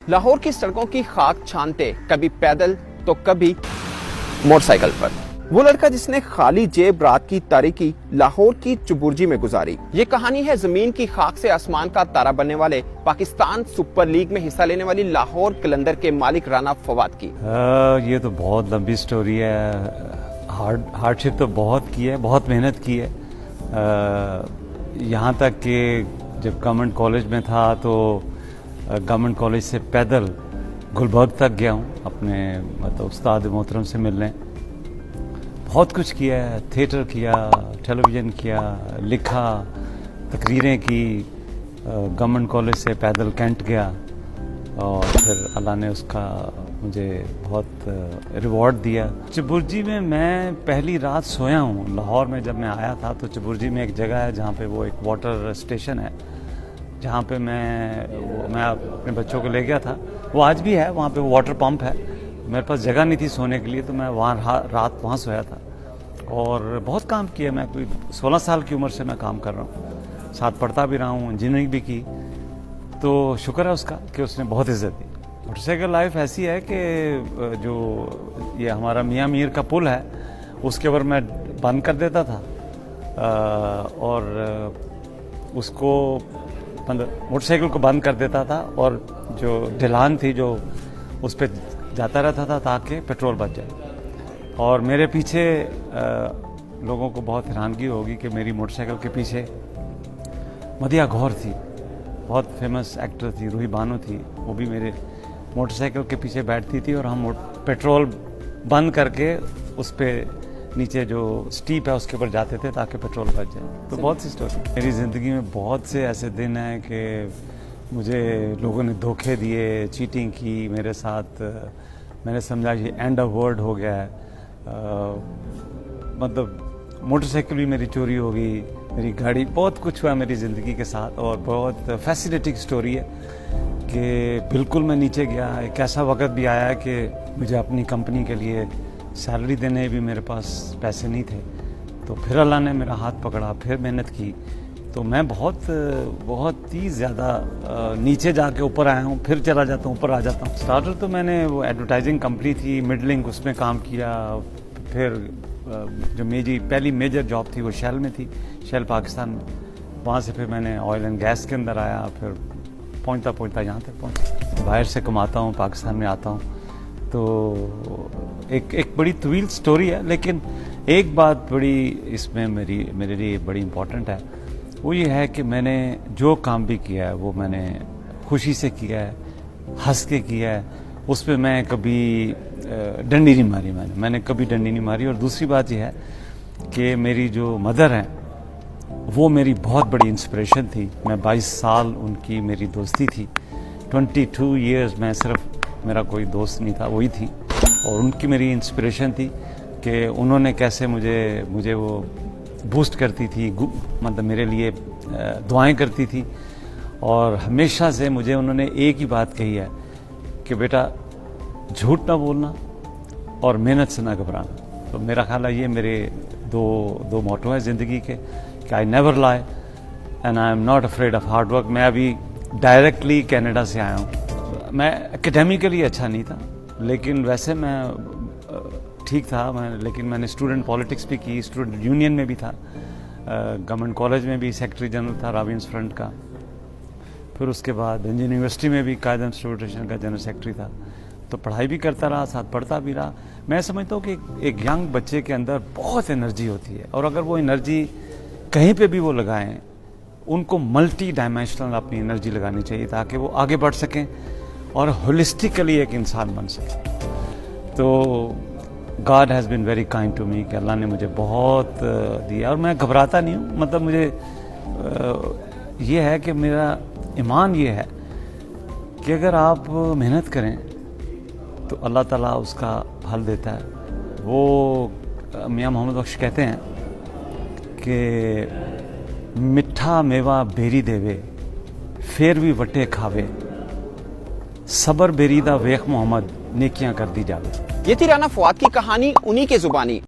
لاہور کی سڑکوں کی خاک چھانتے کبھی پیدل تو کبھی موٹر سائیکل پر، وہ لڑکا جس نے خالی جیب رات کی تاریکی لاہور کی چبرجی میں گزاری۔ یہ کہانی ہے زمین کی خاک سے آسمان کا تارا بننے والے پاکستان سپر لیگ میں حصہ لینے والی لاہور قلندر کے مالک رانا فواد کی۔ یہ تو بہت لمبی سٹوری ہے، ہارڈ شپ تو بہت کی ہے، بہت محنت کی ہے، یہاں تک کہ جب گورنمنٹ کالج میں تھا تو گورنمنٹ کالج سے پیدل گلبرگ تک گیا ہوں اپنے استاد محترم سے ملنے۔ بہت کچھ کیا ہے، تھیٹر کیا، ٹیلی ویژن کیا، لکھا، تقریریں کی، گورنمنٹ کالج سے پیدل کینٹ گیا اور پھر اللہ نے اس کا مجھے بہت ریوارڈ دیا۔ چبرجی میں پہلی رات سویا ہوں۔ لاہور میں جب میں آیا تھا تو چبرجی میں ایک جگہ ہے جہاں پہ وہ ایک واٹر اسٹیشن ہے، جہاں پہ میں اپنے بچوں کو لے گیا تھا، وہ آج بھی ہے، وہاں پہ واٹر پمپ ہے۔ میرے پاس جگہ نہیں تھی سونے کے لیے تو میں رات وہاں سویا تھا اور بہت کام کیا۔ میں کوئی 16 سال کی عمر سے میں کام کر رہا ہوں، ساتھ پڑھتا بھی رہا ہوں، انجینئرنگ بھی کی، تو شکر ہے اس کا کہ اس نے بہت عزت دی۔ موٹر سائیکل لائف ایسی ہے کہ جو یہ ہمارا میاں میر کا پل ہے اس کے اوپر میں بند کر دیتا تھا اور اس کو موٹر سائیکل کو بند کر دیتا تھا اور جو ڈھلان تھی جو اس پہ جاتا رہتا تھا تاکہ پیٹرول بچ جائے۔ اور میرے پیچھے لوگوں کو بہت حیرانگی ہوگی کہ میری موٹر سائیکل کے پیچھے مدیحہ گوہر تھی، بہت فیمس ایکٹر تھی، روہی بانو تھی، وہ بھی میرے موٹر سائیکل کے پیچھے بیٹھتی تھی اور ہم پیٹرول بند کر کے اس پہ نیچے جو سٹیپ ہے اس کے اوپر جاتے تھے تاکہ پیٹرول بچ جائے۔ تو بہت سی سٹوری میری زندگی میں، بہت سے ایسے دن ہیں کہ مجھے لوگوں نے دھوکے دیے، چیٹنگ کی میرے ساتھ، میں نے سمجھا یہ اینڈ آف ورلڈ ہو گیا ہے، مطلب موٹر سائیکل بھی میری چوری ہو گئی، میری گاڑی، بہت کچھ ہوا میری زندگی کے ساتھ اور بہت فیسینیٹنگ سٹوری ہے کہ بالکل میں نیچے گیا۔ ایک ایسا وقت بھی آیا کہ مجھے اپنی کمپنی کے لیے سیلری دینے بھی میرے پاس پیسے نہیں تھے، تو پھر اللہ نے میرا ہاتھ پکڑا، پھر محنت کی، تو میں بہت ہی زیادہ نیچے جا کے اوپر آیا ہوں، پھر چلا جاتا ہوں، اوپر آ جاتا ہوں۔ اسٹارٹر تو میں نے وہ ایڈورٹائزنگ کمپنی تھی مڈلنگ، اس میں کام کیا، پھر جو میری پہلی میجر جاب تھی وہ شیل میں تھی، شیل پاکستان میں، وہاں سے پھر میں نے آئل اینڈ گیس کے اندر آیا، پھر پہنچتا یہاں تک پہنچا۔ باہر سے کماتا ہوں، پاکستان میں آتا ہوں، تو ایک بڑی طویل سٹوری ہے، لیکن ایک بات بڑی اس میں میرے لیے بڑی امپورٹنٹ ہے، وہ یہ ہے کہ میں نے جو کام بھی کیا ہے وہ میں نے خوشی سے کیا ہے، ہنس کے کیا ہے، اس پہ میں کبھی ڈنڈی نہیں ماری، میں نے کبھی ڈنڈی نہیں ماری۔ اور دوسری بات یہ ہے کہ میری جو مدر ہیں وہ میری بہت بڑی انسپریشن تھی۔ میں 22 سال ان کی میری دوستی تھی، 22 ایئرز میں صرف میرا کوئی دوست نہیں تھا، وہی تھی، اور ان کی میری انسپریشن تھی کہ انہوں نے کیسے مجھے وہ بوسٹ کرتی تھی، مطلب میرے لیے دعائیں کرتی تھی، اور ہمیشہ سے مجھے انہوں نے ایک ہی بات کہی ہے کہ بیٹا جھوٹ نہ بولنا اور محنت سے نہ گھبرانا۔ تو میرا خیال ہے یہ میرے دو موٹو ہیں زندگی کے کہ آئی نیور لائی and I am not afraid of hard work. میں ابھی ڈائریکٹلی کینیڈا سے آیا ہوں۔ میں اکیڈیمیکلی اچھا نہیں تھا، لیکن ویسے میں ٹھیک تھا، لیکن میں نے اسٹوڈنٹ پالیٹکس بھی کی، اسٹوڈنٹ یونین میں بھی تھا، گورنمنٹ کالج میں بھی سیکرٹری جنرل تھا راوینس فرنٹ کا، پھر اس کے بعد انجینئرنگ یونیورسٹی میں بھی قائد انسٹیٹیوٹ کا جنرل سیکرٹری تھا، تو پڑھائی بھی کرتا رہا، ساتھ پڑھتا بھی رہا۔ میں سمجھتا ہوں کہ ایک ینگ بچے کے اندر بہت انرجی ہوتی ہے، اور اگر وہ انرجی کہیں پہ بھی وہ لگائیں، ان کو ملٹی ڈائمینشنل اپنی انرجی لگانی چاہیے تاکہ وہ آگے بڑھ سکیں اور ہولسٹکلی ایک انسان بن سکیں۔ تو God has been very kind to me کہ اللہ نے مجھے بہت دیا، اور میں گھبراتا نہیں ہوں۔ مطلب مجھے یہ ہے کہ میرا ایمان یہ ہے کہ اگر آپ محنت کریں تو اللہ تعالیٰ اس کا پھل دیتا ہے۔ وہ میاں محمد بخش کہتے ہیں کہ مٹھا میوہ بیری دیوے پھر بھی وٹے کھاوے، صبر بیری دا ویخ محمد نیکیاں کر دی جاوے۔ یہ تھی رانا فواد کی کہانی انہی کے زبانی۔